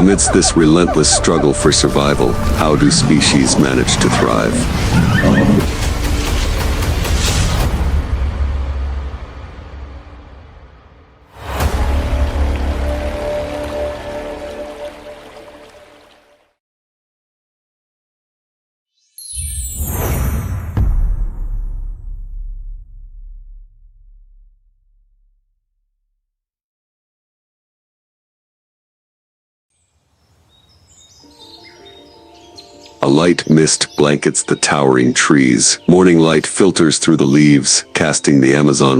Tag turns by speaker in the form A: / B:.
A: Amidst this relentless struggle for survival, how do species manage to thrive? A light mist blankets the towering trees. Morning light filters through the leaves, casting the Amazon